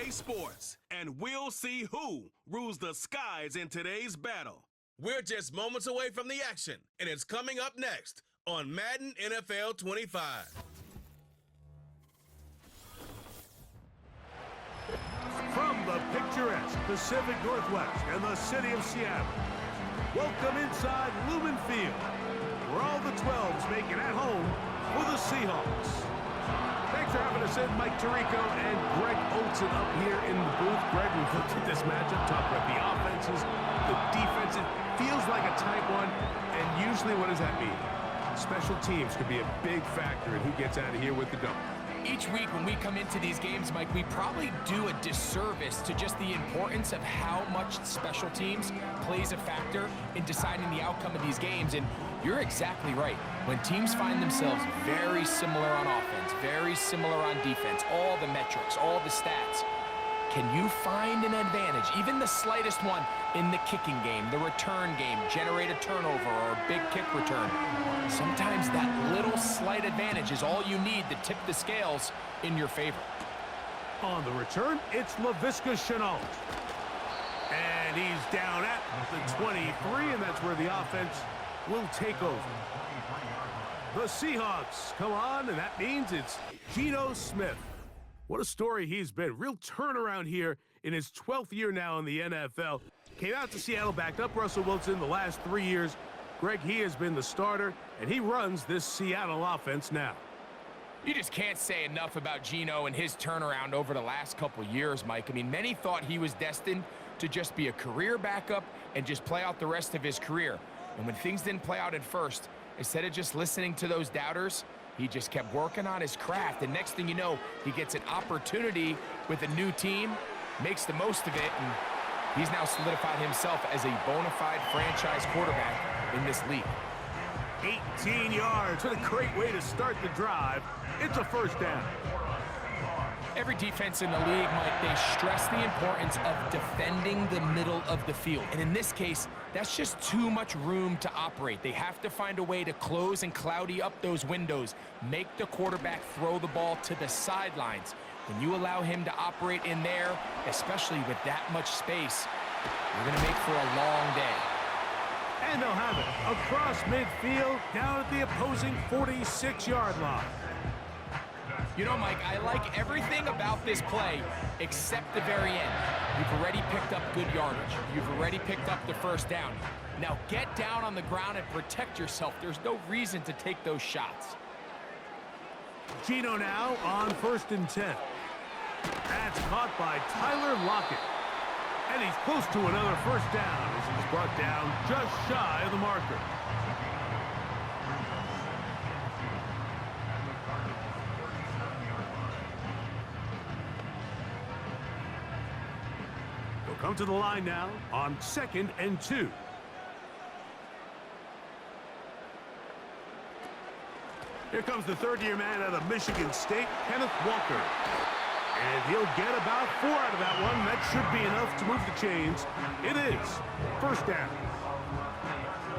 play sports, and we'll see who rules the skies in today's battle. We're just moments away from the action, and it's coming up next on Madden NFL 25. From the picturesque Pacific Northwest and the city of Seattle, welcome inside Lumen Field, where all the 12s make it at home for the Seahawks. Thanks for having us in, Mike Tirico and Greg Olson up here in the booth. Greg, we've looked at this matchup, talked about the offenses, the defense. It feels like a tight one, and usually what does that mean? Special teams could be a big factor in who gets out of here with the double. Each week when we come into these games, Mike, we probably do a disservice to just the importance of how much special teams plays a factor in deciding the outcome of these games. And you're exactly right. When teams find themselves very similar on offense, very similar on defense, all the metrics, all the stats, can you find an advantage, even the slightest one, in the kicking game, the return game, generate a turnover or a big kick return? Sometimes that little slight advantage is all you need to tip the scales in your favor. On the return, it's Laviska Shenault. And he's down at the 23, and that's where the offense will take over. The Seahawks come on, and that means it's Geno Smith. What a story he's been. Real turnaround here in his 12th year now in the NFL. Came out to Seattle, backed up Russell Wilson the last 3 years. Greg, he has been the starter, and he runs this Seattle offense now. You just can't say enough about Geno and his turnaround over the last couple years, Mike. I mean, many thought he was destined to just be a career backup and just play out the rest of his career. And when things didn't play out at first, instead of just listening to those doubters, he just kept working on his craft. And next thing you know, he gets an opportunity with a new team, makes the most of it, and he's now solidified himself as a bona fide franchise quarterback in this league. 18 yards. What a great way to start the drive. It's a first down. Every defense in the league, Mike, they stress the importance of defending the middle of the field. And in this case, that's just too much room to operate. They have to find a way to close and cloudy up those windows, make the quarterback throw the ball to the sidelines. When you allow him to operate in there, especially with that much space, you're going to make for a long day. And they'll have it across midfield, down at the opposing 46-yard line. You know, Mike, I like everything about this play except the very end. You've already picked up good yardage. You've already picked up the first down. Now get down on the ground and protect yourself. There's no reason to take those shots. Geno now on 1st and 10. That's caught by Tyler Lockett. And he's close to another first down as he's brought down just shy of the marker. He'll come to the line now on 2nd and 2. Here comes the third-year man out of Michigan State, Kenneth Walker. And he'll get about 4 out of that one. That should be enough to move the chains. It is first down.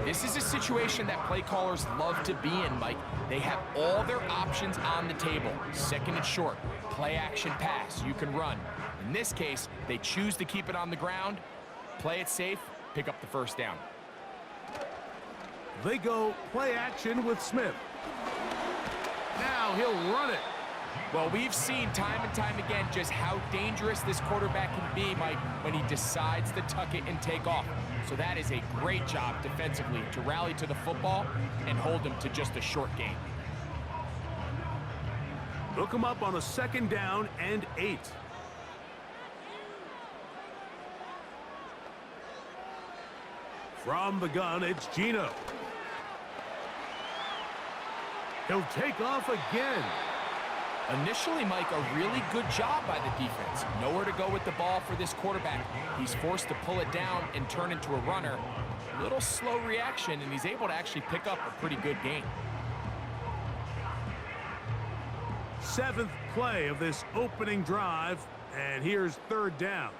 This is a situation that play callers love to be in, Mike. They have all their options on the table. 2nd and short, play action pass, you can run. In this case, they choose to keep it on the ground, play it safe, pick up the first down. They go play action with Smith. Now he'll run it. Well, we've seen time and time again just how dangerous this quarterback can be, Mike, when he decides to tuck it and take off. So that is a great job defensively to rally to the football and hold him to just a short gain. Look him up on a 2nd down and 8. From the gun, it's Geno. He'll take off again. Initially, Mike, a really good job by the defense. Nowhere to go with the ball for this quarterback. He's forced to pull it down and turn into a runner. A little slow reaction, and he's able to actually pick up a pretty good gain. 7th play of this opening drive, and here's 3rd down.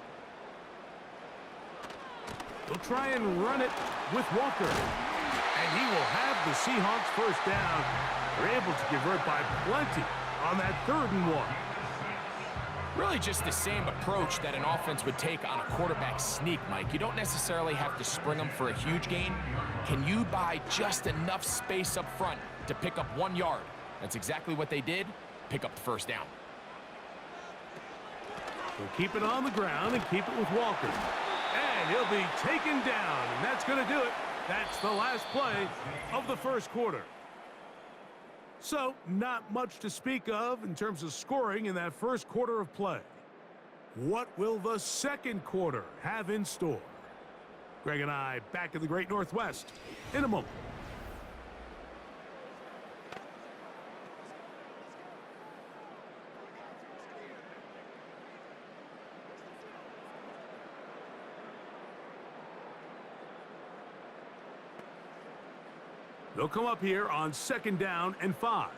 They'll try and run it with Walker. And he will have the Seahawks first down. They're able to convert by plenty on that 3rd and 1. Really just the same approach that an offense would take on a quarterback sneak, Mike. You don't necessarily have to spring them for a huge gain. Can you buy just enough space up front to pick up 1 yard? That's exactly what they did. Pick up the first down. We'll keep it on the ground and keep it with Walker. And he'll be taken down, and that's going to do it. That's the last play of the first quarter. So, not much to speak of in terms of scoring in that first quarter of play. What will the second quarter have in store? Greg and I back in the Great Northwest in a moment. They'll come up here on 2nd down and 5.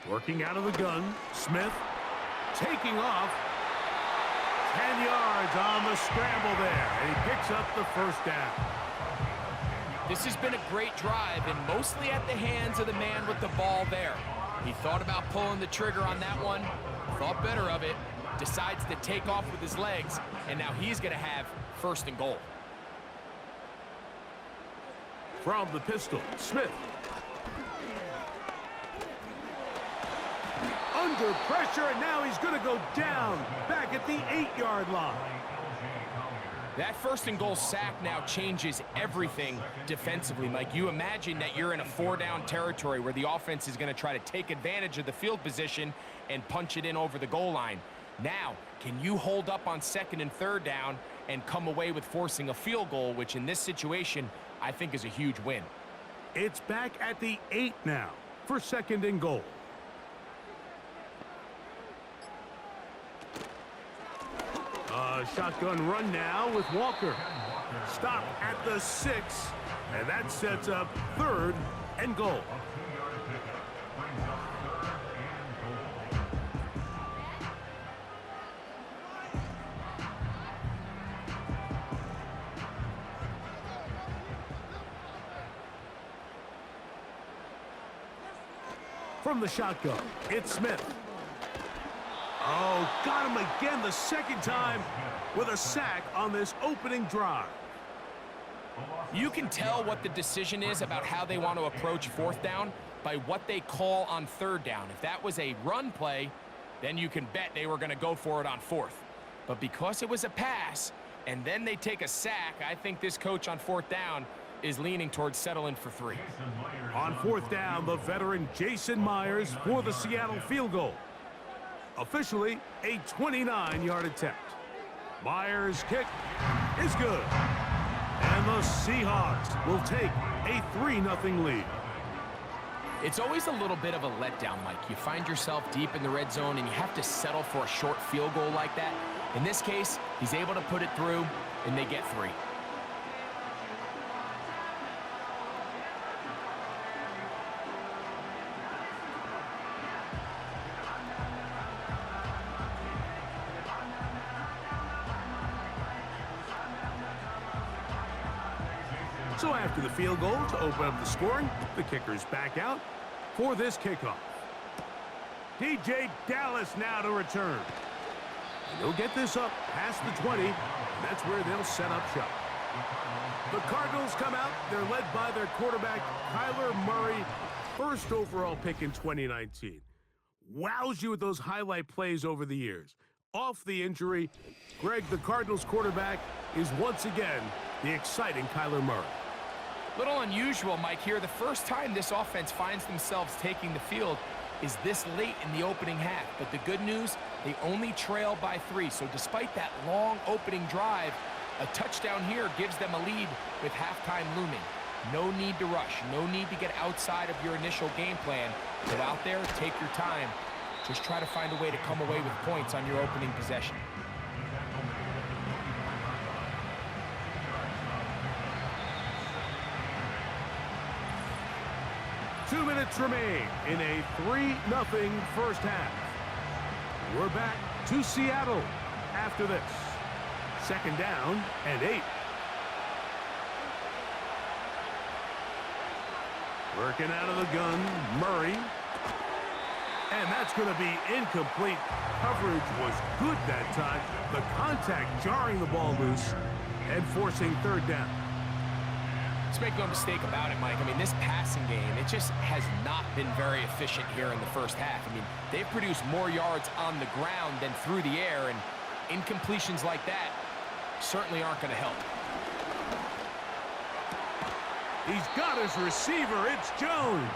Working out of the gun, Smith taking off. 10 yards on the scramble there, and he picks up the first down. This has been a great drive, and mostly at the hands of the man with the ball there. He thought about pulling the trigger on that one, thought better of it, decides to take off with his legs, and now he's going to have 1st and goal. From the pistol, Smith. Under pressure, and now he's going to go down back at the 8-yard line. That 1st and goal sack now changes everything defensively, Mike. You imagine that you're in a 4-down territory where the offense is going to try to take advantage of the field position and punch it in over the goal line. Now, can you hold up on 2nd and 3rd down and come away with forcing a field goal, which in this situation, I think is a huge win. It's back at the 8 now for 2nd and goal. A shotgun run now with Walker. Stop at the 6, and that sets up 3rd and goal. From the shotgun, it's Smith. Oh, got him again the 2nd time with a sack on this opening drive. You can tell what the decision is about how they want to approach 4th down by what they call on 3rd down. If that was a run play, then you can bet they were going to go for it on 4th. But because it was a pass, and then they take a sack, I think this coach on 4th down is leaning towards settling for 3. On 4th down, the veteran Jason Myers for the Seattle field goal. Officially a 29-yard attempt. Myers' kick is good. And the Seahawks will take a 3-0 lead. It's always a little bit of a letdown, Mike. You find yourself deep in the red zone and you have to settle for a short field goal like that. In this case, he's able to put it through and they get 3. So after the field goal to open up the scoring, the kicker's back out for this kickoff. DJ Dallas now to return. And they'll get this up past the 20, and that's where they'll set up shop. The Cardinals come out. They're led by their quarterback, Kyler Murray, 1st overall pick in 2019. Wows you with those highlight plays over the years. Off the injury, Greg, the Cardinals quarterback, is once again the exciting Kyler Murray. Little unusual, Mike, here. The first time this offense finds themselves taking the field is this late in the opening half. But the good news, they only trail by 3. So despite that long opening drive, a touchdown here gives them a lead with halftime looming. No need to rush. No need to get outside of your initial game plan. Go out there, take your time. Just try to find a way to come away with points on your opening possession. Two minutes remain in a 3-0 first half. We're back to Seattle after this. 2nd down and 8. Working out of the gun, Murray. And that's going to be incomplete. Coverage was good that time. The contact jarring the ball loose and forcing third down. Let's make no mistake about it, Mike. I mean, this passing game, it just has not been very efficient here in the first half. I mean, they've produced more yards on the ground than through the air, and incompletions like that certainly aren't going to help. He's got his receiver. It's Jones.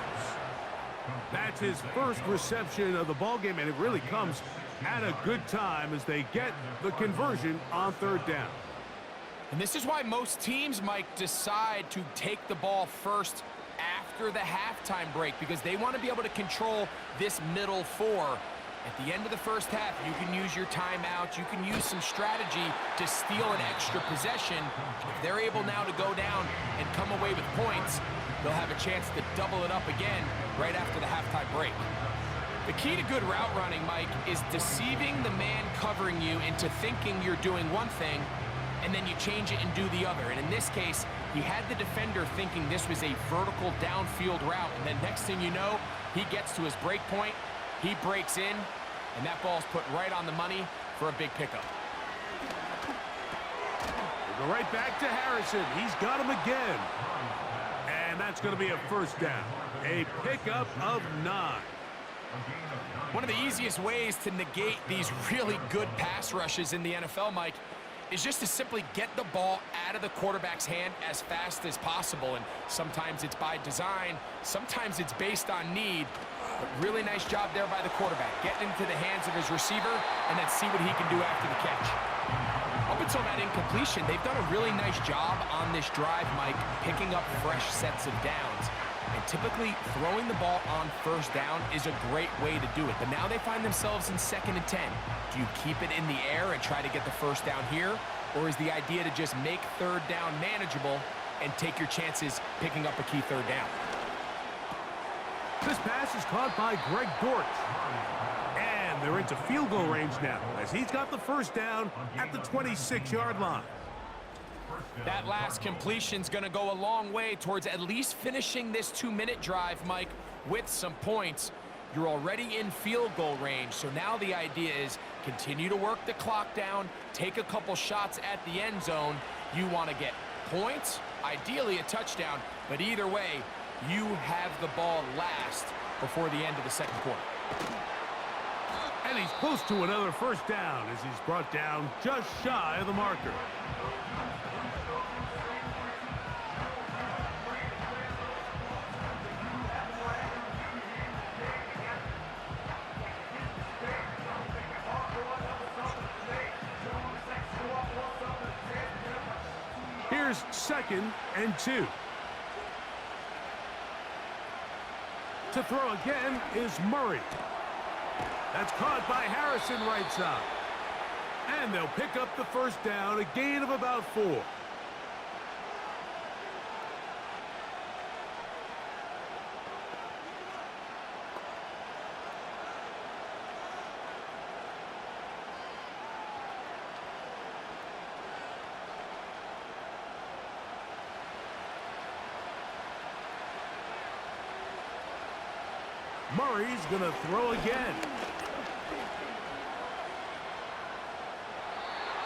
That's his first reception of the ballgame, and it really comes at a good time as they get the conversion on third down. And this is why most teams, Mike, decide to take the ball first after the halftime break, because they want to be able to control this middle four. At the end of the first half, you can use your timeout. You can use some strategy to steal an extra possession. If they're able now to go down and come away with points, they'll have a chance to double it up again right after the halftime break. The key to good route running, Mike, is deceiving the man covering you into thinking you're doing one thing, and then you change it and do the other. And in this case, he had the defender thinking this was a vertical downfield route, and then next thing you know, he gets to his break point, he breaks in, and that ball's put right on the money for a big pickup. We'll go right back to Harrison. He's got him again. And that's going to be a first down. A pickup of 9. One of the easiest ways to negate these really good pass rushes in the NFL, Mike, is just to simply get the ball out of the quarterback's hand as fast as possible. And sometimes it's by design, sometimes it's based on need. But really nice job there by the quarterback, getting into the hands of his receiver and then see what he can do after the catch. Up until that incompletion, they've done a really nice job on this drive, Mike, picking up fresh sets of downs. And typically, throwing the ball on first down is a great way to do it. But now they find themselves in 2nd and 10. Do you keep it in the air and try to get the first down here? Or is the idea to just make third down manageable and take your chances picking up a key third down? This pass is caught by Greg Dortch. And they're into field goal range now as he's got the first down at the 26-yard line. That last completion's going to go a long way towards at least finishing this 2-minute drive, Mike, with some points. You're already in field goal range, so now the idea is continue to work the clock down, take a couple shots at the end zone. You want to get points, ideally a touchdown, but either way, you have the ball last before the end of the second quarter. And he's close to another first down as he's brought down just shy of the marker. Here's 2nd and 2. To throw again is Murray. That's caught by Harrison right side. And they'll pick up the first down, a gain of about 4. Murray's going to throw again.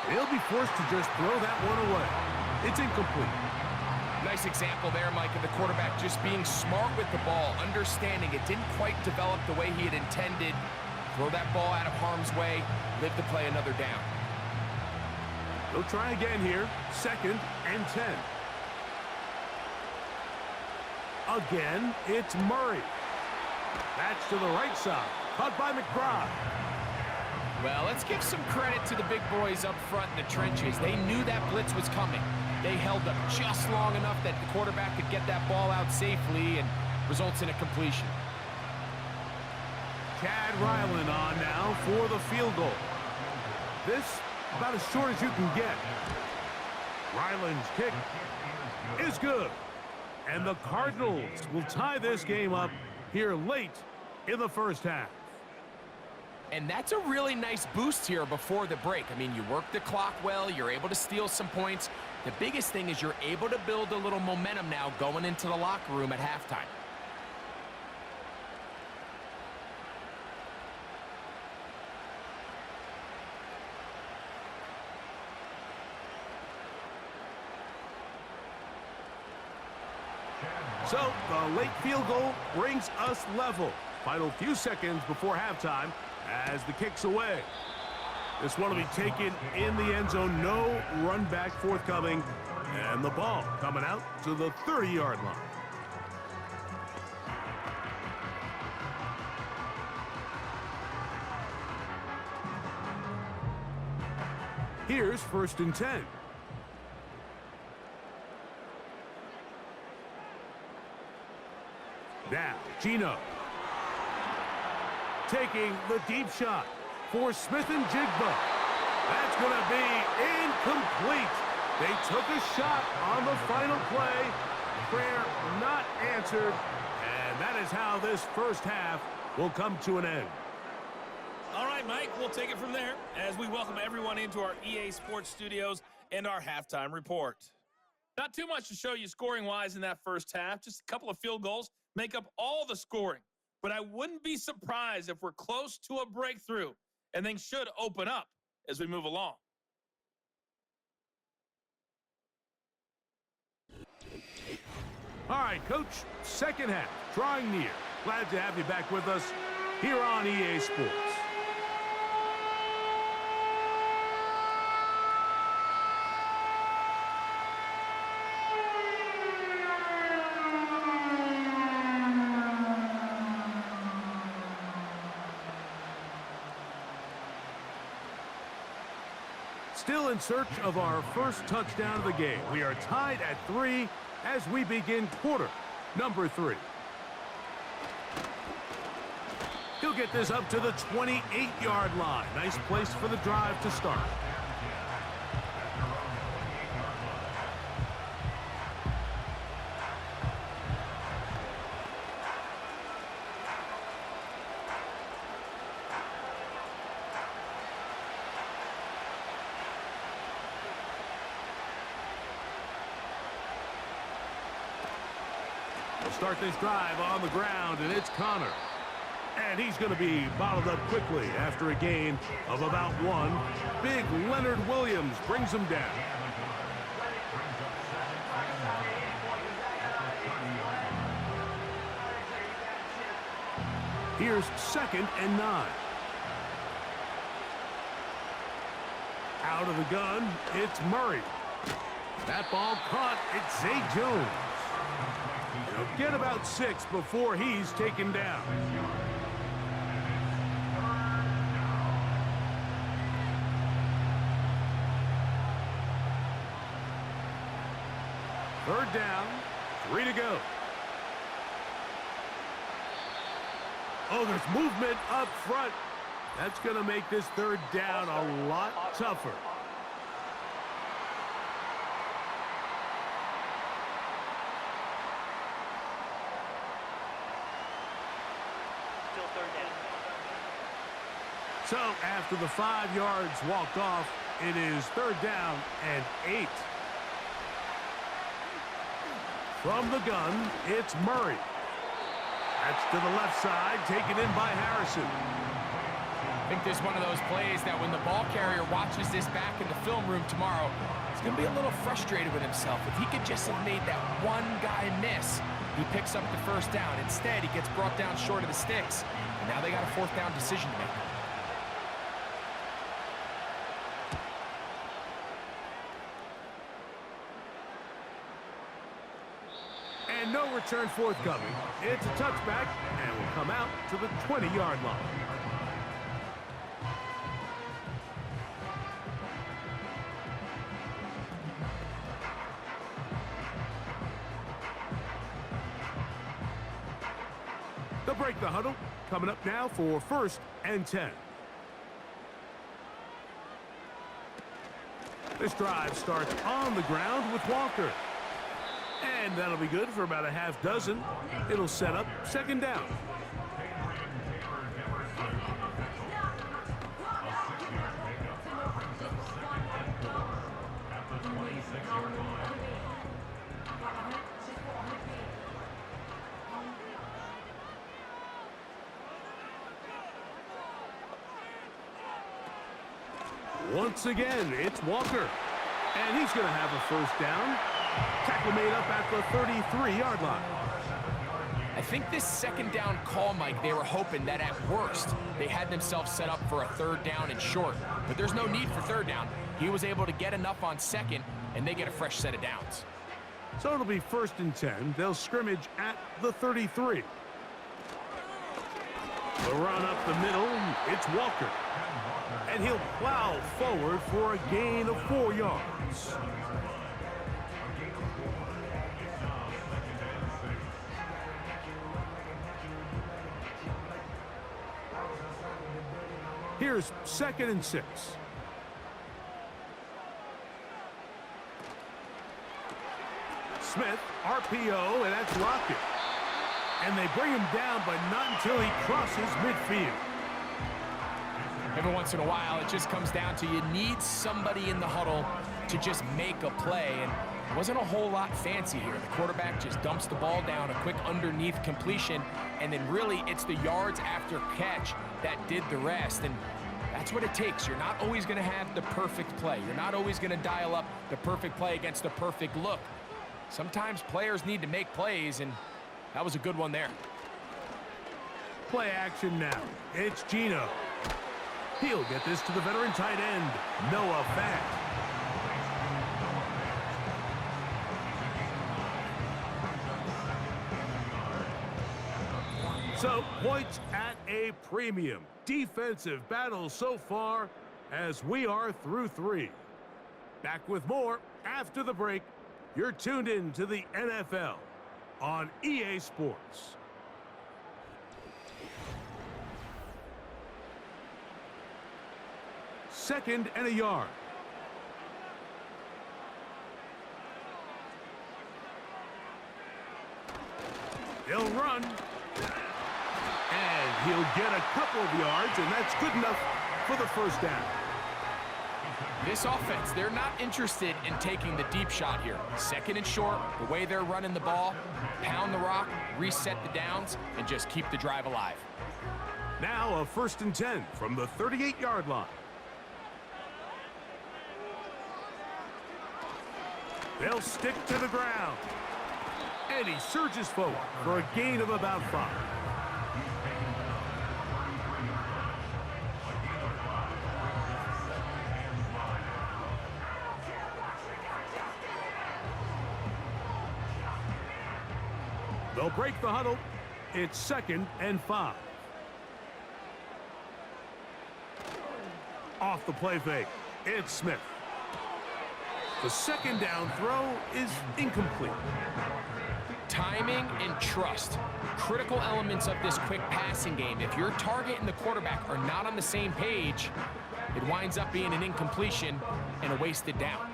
He'll be forced to just throw that one away. It's incomplete. Nice example there, Mike, of the quarterback just being smart with the ball, understanding it didn't quite develop the way he had intended. Throw that ball out of harm's way, live to play another down. They'll try again here, 2nd and 10. Again, it's Murray. That's to the right side, caught by McBride. Well, let's give some credit to the big boys up front in the trenches. They knew that blitz was coming. They held up just long enough that the quarterback could get that ball out safely and results in a completion. Chad Ryland on now for the field goal. This about as short as you can get. Ryland's kick is good. And the Cardinals will tie this game up here late in the first half. And that's a really nice boost here before the break. I mean, you work the clock well, you're able to steal some points. The biggest thing is you're able to build a little momentum now going into the locker room at halftime. So the late field goal brings us level. Final few seconds before halftime as the kick's away. This one will be taken in the end zone. No run back forthcoming. And the ball coming out to the 30-yard line. Here's 1st and 10. Now, Gino. Taking the deep shot for Smith and Jigba. That's going to be incomplete. They took a shot on the final play. Prayer not answered. And that is how this first half will come to an end. All right, Mike, we'll take it from there as we welcome everyone into our EA Sports studios and our halftime report. Not too much to show you scoring-wise in that first half. Just a couple of field goals make up all the scoring. But I wouldn't be surprised if we're close to a breakthrough, and things should open up as we move along. All right, Coach, second half, drawing near. Glad to have you back with us here on EA Sports. Still in search of our first touchdown of the game. We are tied at 3 as we begin quarter number 3. He'll get this up to the 28-yard line. Nice place for the drive to start. Start this drive on the ground, and it's Connor. And he's going to be bottled up quickly after a gain of about 1. Big Leonard Williams brings him down. Here's 2nd and 9. Out of the gun, it's Murray. That ball caught. It's Zay Jones. He'll get about 6 before he's taken down. Third down, 3 to go. Oh, there's movement up front. That's going to make this third down a lot tougher. So after the 5 yards walked off, it is 3rd down and 8. From the gun, it's Murray. That's to the left side, taken in by Harrison. I think this is one of those plays that when the ball carrier watches this back in the film room tomorrow, he's going to be a little frustrated with himself. If he could just have made that one guy miss, he picks up the first down. Instead, he gets brought down short of the sticks. And now they got a 4th down decision to make. And no return forthcoming. It's a touchback and will come out to the 20-yard line. They'll break the huddle. Coming up now for 1st and 10. This drive starts on the ground with Walker. And that'll be good for about a half dozen. It'll set up 2nd down. Once again, it's Walker. And he's going to have a 1st down. Tackle made up at the 33-yard line. I think this second down call, Mike, they were hoping that at worst they had themselves set up for a third down and short. But there's no need for third down. He was able to get enough on second, and they get a fresh set of downs. So it'll be 1st and 10. They'll scrimmage at the 33. The run up the middle, it's Walker. And he'll plow forward for a gain of 4 yards. Here's 2nd and 6. Smith, RPO, and that's Rocket. And they bring him down, but not until he crosses midfield. Every once in a while, it just comes down to you need somebody in the huddle to just make a play. And it wasn't a whole lot fancy here. The quarterback just dumps the ball down, a quick underneath completion, and then really it's the yards after catch that did the rest. And that's what it takes. You're not always going to have the perfect play. You're not always going to dial up the perfect play against the perfect look. Sometimes players need to make plays, and that was a good one there. Play action now. It's Gino. He'll get this to the veteran tight end, Noah Fant. So, points at a premium. Defensive battle so far as we are through 3. Back with more after the break. You're tuned in to the NFL on EA Sports. Second and a yard. He'll run. And he'll get a couple of yards, and that's good enough for the first down. This offense, they're not interested in taking the deep shot here. 2nd and short, the way they're running the ball, pound the rock, reset the downs, and just keep the drive alive. Now a 1st and 10 from the 38-yard line. They'll stick to the ground. And he surges forward for a gain of about 5. They'll break the huddle. It's 2nd and 5. Off the play fake, it's Smith. The 2nd down throw is incomplete. Timing and trust, critical elements of this quick passing game. If your target and the quarterback are not on the same page, it winds up being an incompletion and a wasted down.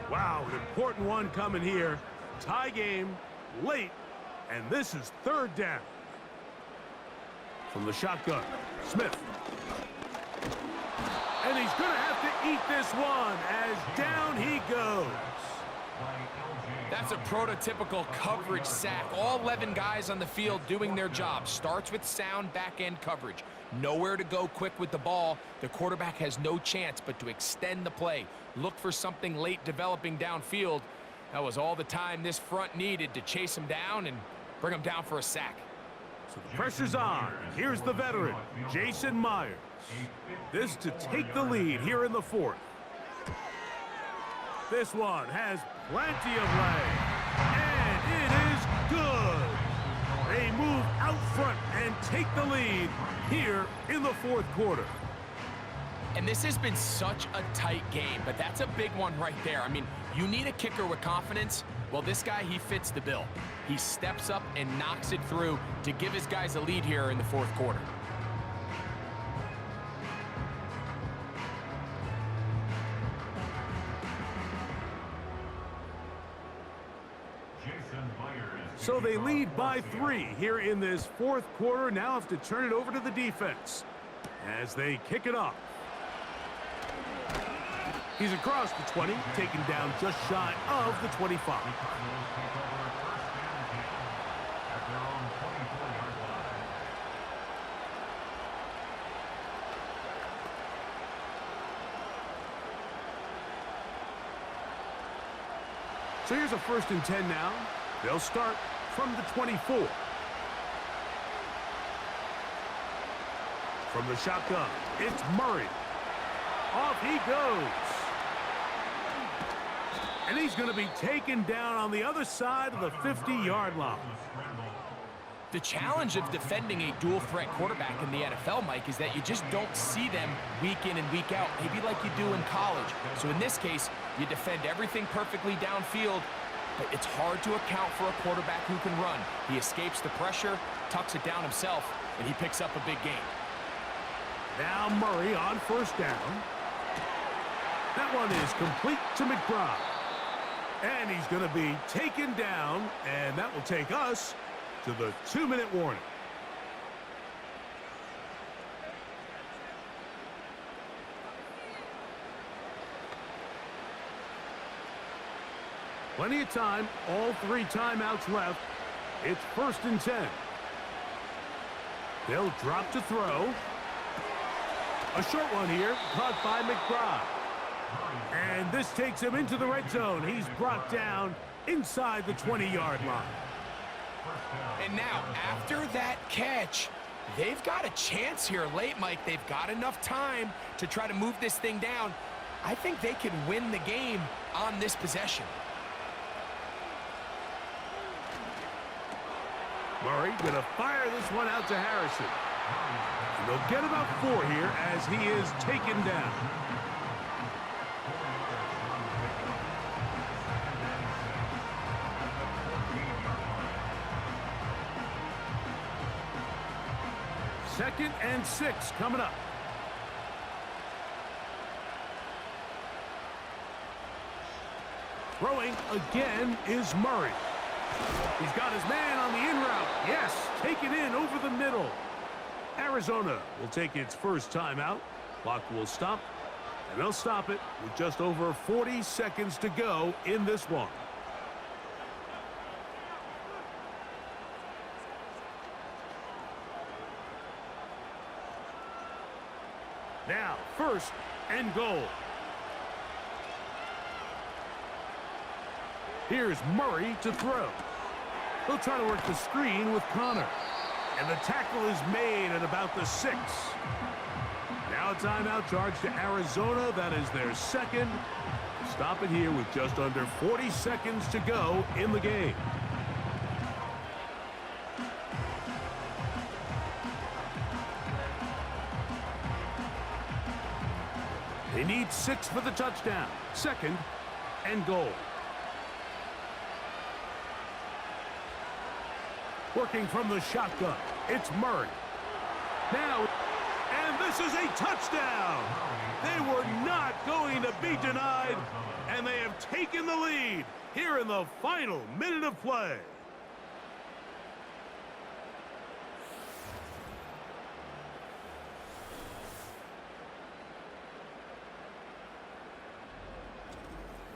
Wow, an important one coming here. Tie game, late, and this is 3rd down. From the shotgun, Smith. And he's going to have to eat this one as down he goes. That's a prototypical coverage sack. All 11 guys on the field doing their job. Starts with sound back-end coverage. Nowhere to go quick with the ball. The quarterback has no chance but to extend the play. Look for something late developing downfield. That was all the time this front needed to chase him down and bring him down for a sack. So the pressure's on. Here's the veteran, Jason Myers. This to take the lead here in the 4th. This one has plenty of leg, and it is good. They move out front and take the lead here in the 4th quarter. And this has been such a tight game, but that's a big one right there. I mean, you need a kicker with confidence. Well, this guy, he fits the bill. He steps up and knocks it through to give his guys a lead here in the 4th quarter. So they lead by 3 here in this 4th quarter. Now have to turn it over to the defense as they kick it off. He's across the 20, taken down just shy of the 25. So here's a 1st and 10 now. They'll start from the 24. From the shotgun, it's Murray. Off he goes. And he's going to be taken down on the other side of the 50-yard line. The challenge of defending a dual-threat quarterback in the NFL, Mike, is that you just don't see them week in and week out, maybe like you do in college. So in this case, you defend everything perfectly downfield, but it's hard to account for a quarterback who can run. He escapes the pressure, tucks it down himself, and he picks up a big gain. Now Murray on first down. That one is complete to McBride. And he's going to be taken down, and that will take us to the 2-minute warning. Plenty of time, all 3 timeouts left. It's 1st and 10. They'll drop to throw. A short one here, caught by McBride. And this takes him into the red zone. He's brought down inside the 20-yard line. And now, after that catch, they've got a chance here late, Mike. They've got enough time to try to move this thing down. I think they can win the game on this possession. Murray going to fire this one out to Harrison. And they'll get about 4 here as he is taken down. Second and 6 coming up. Throwing again is Murray. He's got his man on the in route. Yes, taken in over the middle. Arizona will take its first timeout. Clock will stop, and they'll stop it with just over 40 seconds to go in this one. Now, 1st and goal. Here's Murray to throw. He'll try to work the screen with Connor. And the tackle is made at about the 6. Now a timeout charge to Arizona. That is their second. Stop it here with just under 40 seconds to go in the game. They need 6 for the touchdown. 2nd and goal. Working from the shotgun, it's Murray. Now, and this is a touchdown. They were not going to be denied, and they have taken the lead here in the final minute of play.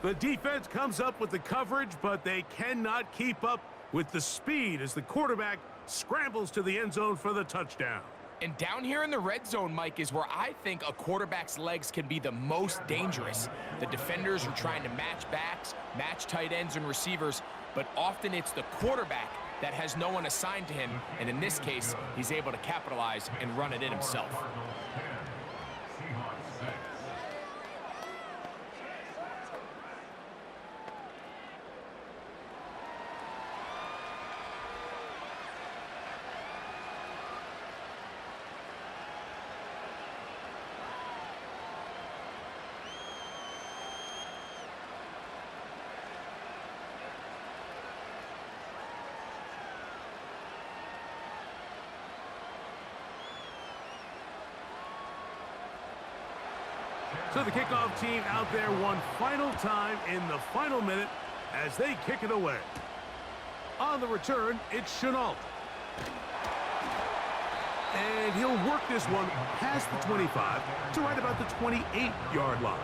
The defense comes up with the coverage, but they cannot keep up with the speed as the quarterback scrambles to the end zone for the touchdown. And down here in the red zone, Mike, is where I think a quarterback's legs can be the most dangerous. The defenders are trying to match backs, match tight ends and receivers, but often it's the quarterback that has no one assigned to him, and in this case, he's able to capitalize and run it in himself. So the kickoff team out there one final time in the final minute as they kick it away. On the return, it's Chenault. And he'll work this one past the 25 to right about the 28-yard line.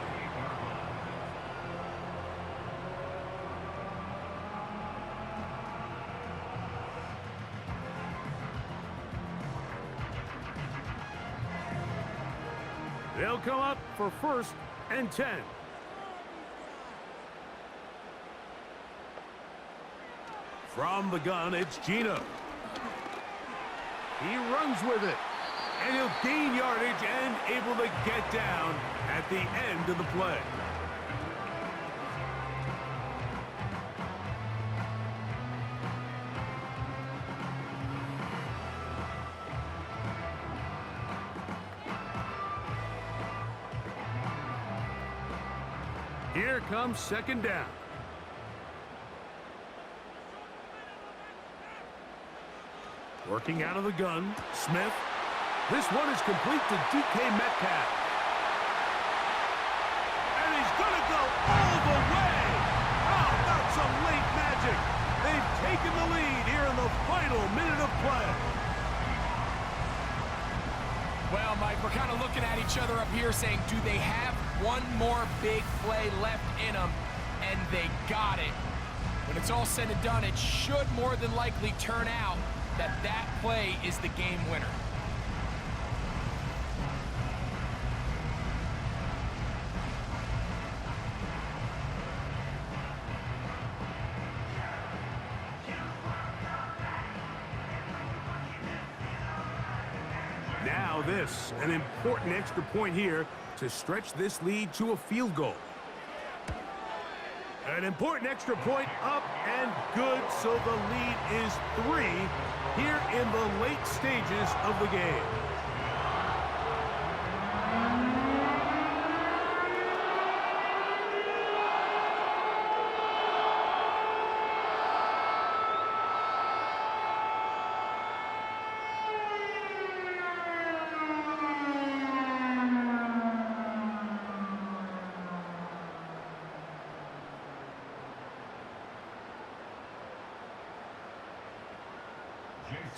They'll come up for 1st and 10. From the gun, it's Gino. He runs with it. And he'll gain yardage and able to get down at the end of the play. Here comes second down. Working out of the gun, Smith. This one is complete to DK Metcalf. And he's going to go all the way. How about some late magic? They've taken the lead here in the final minute of play. Well, Mike, we're kind of looking at each other up here saying, do they have one more big play left in them? And they got it. When it's all said and done, it should more than likely turn out that that play is the game winner. Now this, an important extra point here to stretch this lead to a field goal. An important extra point up and good, so the lead is 3 here in the late stages of the game.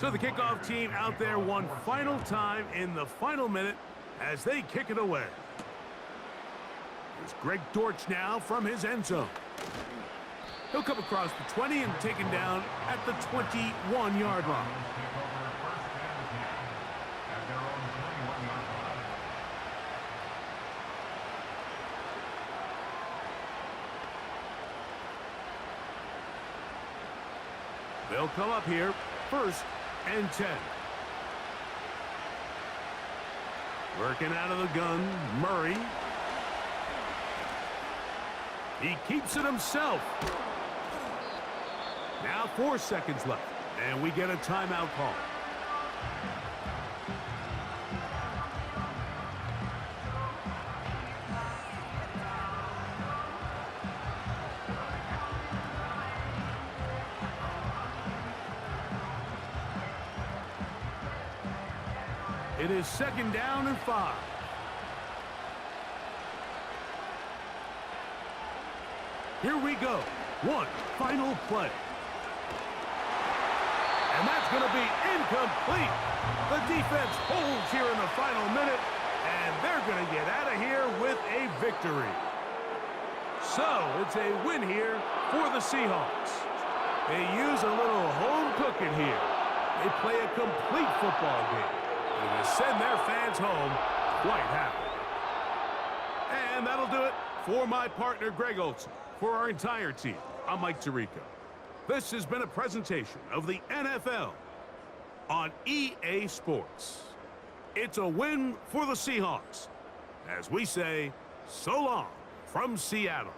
So the kickoff team out there one final time in the final minute as they kick it away. Here's Greg Dortch now from his end zone. He'll come across the 20 and taken down at the 21-yard line. They'll come up here, 1st and 10. Working out of the gun, Murray. He keeps it himself. Now 4 seconds left, and we get a timeout call. It is 2nd down and 5. Here we go. One final play. And that's going to be incomplete. The defense holds here in the final minute, and they're going to get out of here with a victory. So it's a win here for the Seahawks. They use a little home cooking here. They play a complete football game. To send their fans home quite happy. And that'll do it for my partner, Greg Olson. For our entire team, I'm Mike Tirico. This has been a presentation of the NFL on EA Sports. It's a win for the Seahawks. As we say, so long from Seattle.